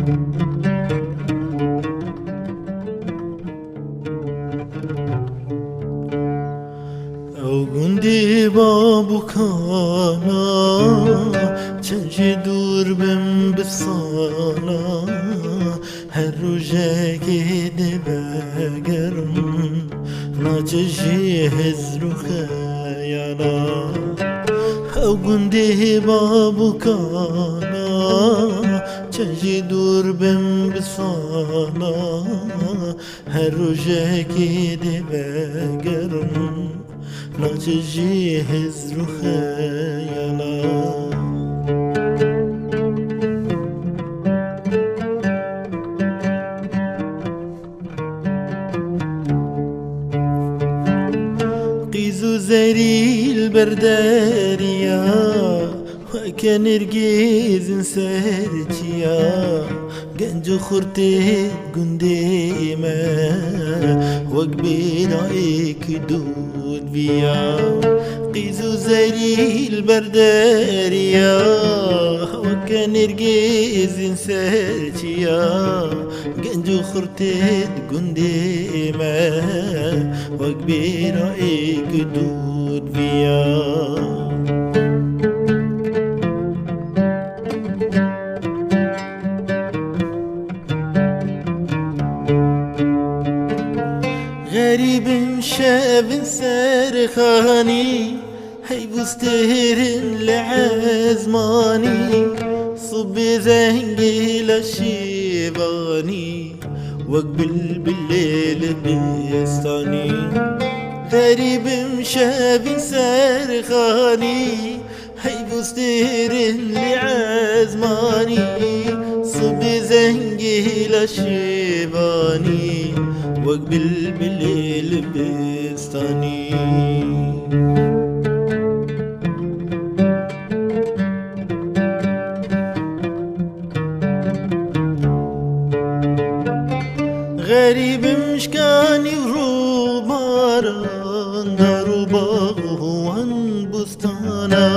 او گندی بابو کانا چنجی دور بم بسانا هر روزه گیده بگرم ناچشی هزرو خیالا او گندی بابو کانا چنجی دور بم بسانا هر روزه گیده بگرم ناچشی هزرو خیالا قيزو زريل برداريا وكان رقيز نسرتيا قنجو خرتي قنديمة وقبيل عيك دود بيا قيزو زريل برداريا وكان رقيز نسرتيا قنجو خرتي قنديمة وقبيل عيك دود بيا غريب شاب سرخاني هي بستهرن لعزماني صب زنقي لشيباني واقبل بالليل بيستاني غريب شاب سرخاني هي بستهرن لعزماني صب زنقي لشيباني واقبل بالليل بستاني غريب مشكاني وروباران دارو باغوان بستانا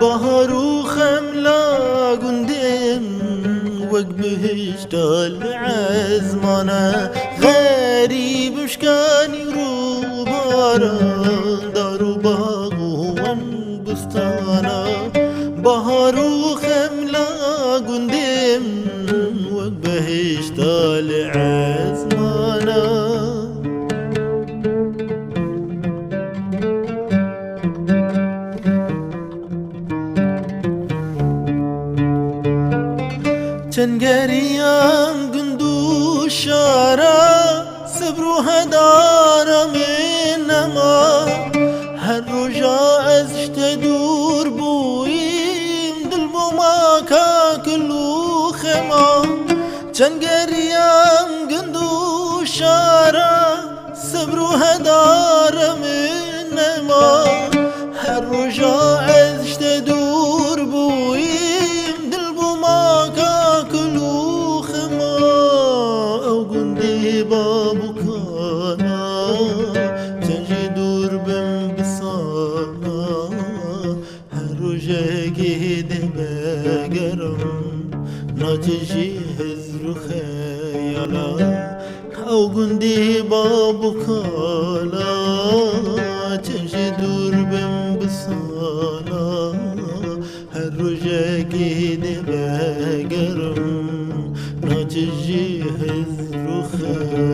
بهارو خملا قندم وقبهش تال عزمانا غريب مشكاني وروباران دارو باغوان بستانا بهارو خملا قندم وقبهش تال عزمانا چنگریان گندو شارا صبرو هدارا من نما هر روزا ازشت دور بویم دل بو ما کا کلو خما چنگریان گندو شارا صبرو هدارا من نما هر روزا ازشت دور بویم دل بو ما کا بابو كانا تنجي دور بم بصانا هروجا قيد بقرم ناجي هزرو خيالا او قندي بابو كانا تنجي دور بم بصانا هروجا قيد بقرم ناجي هزرو خيالا